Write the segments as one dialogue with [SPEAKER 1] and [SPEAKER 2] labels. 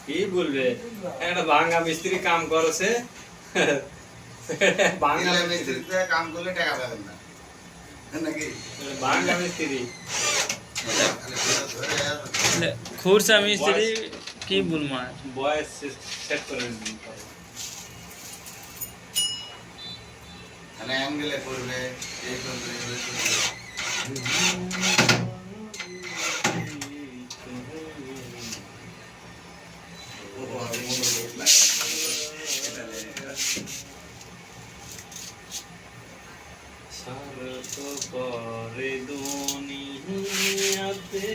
[SPEAKER 1] কি বলবে একটা ভাঙা মিস্ত্রি কাম করেছে ভাঙা
[SPEAKER 2] মিস্ত্রিতে কাম করলে টাকা পাবেন না নাকি
[SPEAKER 1] ভাঙা মিস্ত্রি
[SPEAKER 3] খুরসা মিস্ত্রি কি বলবো আর
[SPEAKER 1] বয়স সেট করে
[SPEAKER 2] মানে অ্যাঙ্গেলে করবে এই করবে ওই করবে
[SPEAKER 1] সারত করে দুনিয়াতে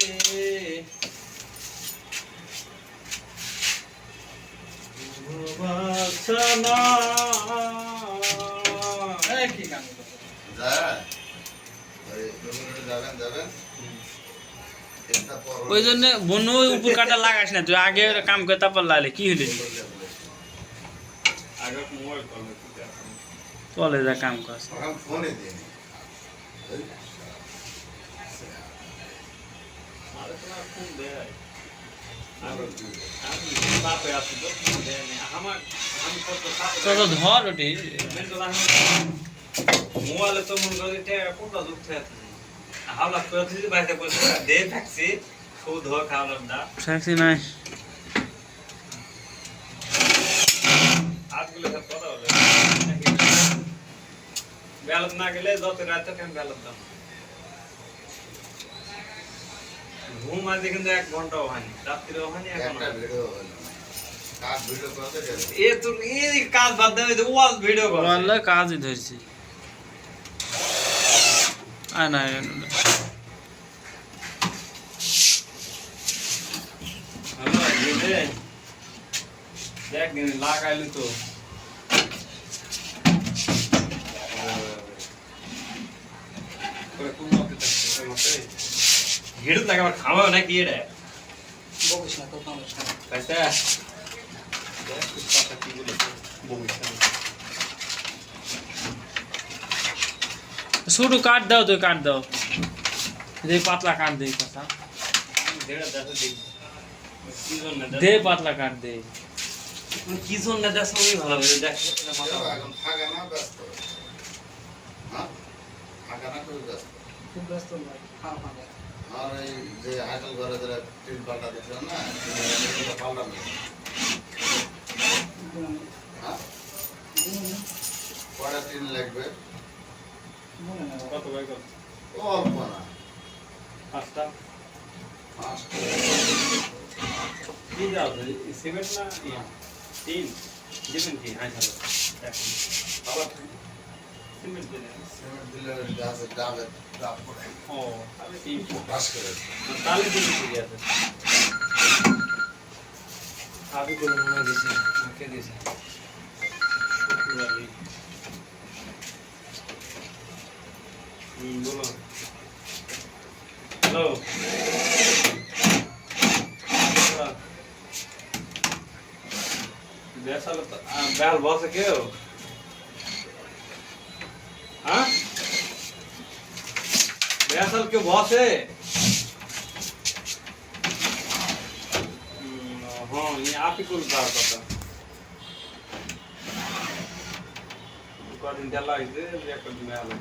[SPEAKER 1] বাসনা
[SPEAKER 3] কি কাম
[SPEAKER 2] যা ওই যাবেন যাবেন একটা পর
[SPEAKER 3] ওই জন্য বন্য উপর কাটা লাগাস না তুই আগে কাম করে তারপর লাগালে কি হলে
[SPEAKER 1] আগে মোবাইল করবে
[SPEAKER 3] চলে যা কাম কর
[SPEAKER 2] এখন ফোনে দিয়ে নি
[SPEAKER 1] আরে তোমার ফোন দেয় আমি বাপে আছি তো ফোন দেয় আমার আমি কত
[SPEAKER 3] তো ধর ওটি
[SPEAKER 1] মোবাইলে তো মনে করি কোনটা যুক্ত আছে হাওলা করে দিতে বাইরে বসে দে থাকছি শুধু ধোয়া খাওয়ালাম না
[SPEAKER 3] ট্যাক্সি নাই
[SPEAKER 1] আজগুলো সব কথা বলে বেলত না গেলে যত রাত কেন বেলত দাম ঘুম আজকে কিন্তু 1 ঘন্টাও হয়নি রাত্রিও হয়নি এখন
[SPEAKER 2] একটা ভিডিও হলো কাজ ভিডিও করতে গেলে
[SPEAKER 1] এ তো এই কাজ বাদ দেবে ওয়াজ ভিডিও করে
[SPEAKER 3] বললে কাজই ধরছি আয় না
[SPEAKER 1] হ্যালো দিদে দেখ দিন লাগাইলু তো হিড় লাগে আমার খাওয়া নাকি এটা
[SPEAKER 3] বকিস না তো কামড়
[SPEAKER 1] আচ্ছা দেখ কথা কি বলেছে বলিস
[SPEAKER 3] শুধু কাট দাও তুই কাট দাও দে পাতলা কাট দে কথা
[SPEAKER 1] দেড়া দাদা দেখ কি জন্য
[SPEAKER 3] দে পাতলা কাট দে
[SPEAKER 1] কি জন্য দাদা সবই ভালো হবে দেখ মাথা
[SPEAKER 2] এখন ফাঁকা না ব্যস্ত হ্যাঁ ফাঁকা না খুব ব্যস্ত
[SPEAKER 3] খুব ব্যস্ত নয় হ্যাঁ হ্যাঁ
[SPEAKER 2] আর এই যে হাইটেল ঘরে যারা টিন পাল্টা দিচ্ছিল না পাল্টানো হ্যাঁ কয়টা টিন লাগবে
[SPEAKER 1] কত ভাই কত
[SPEAKER 2] অল্প না
[SPEAKER 1] 5টা
[SPEAKER 2] 5টা
[SPEAKER 1] কি দাও সিমেন্ট না ইয়া 3 দিবেন কি হ্যাঁ চলো
[SPEAKER 2] আবার
[SPEAKER 1] সিমেন্ট দিলে
[SPEAKER 2] সিমেন্ট দিলে গাছের ডাবে ডাব পড়ে
[SPEAKER 1] ও তাহলে কি
[SPEAKER 2] বাস করে
[SPEAKER 1] তাহলে দিলে ঠিক আছে আবি করে মনে দিয়েছে কে দিয়েছে বলো হ্যালো বেসাল বেল বসে কেউ হ্যাঁ বেসাল কেউ বসে हाँ ये आप ही को उतार पता दिन चला इसे रिएक्टर में आ गया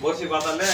[SPEAKER 1] बसी बात ले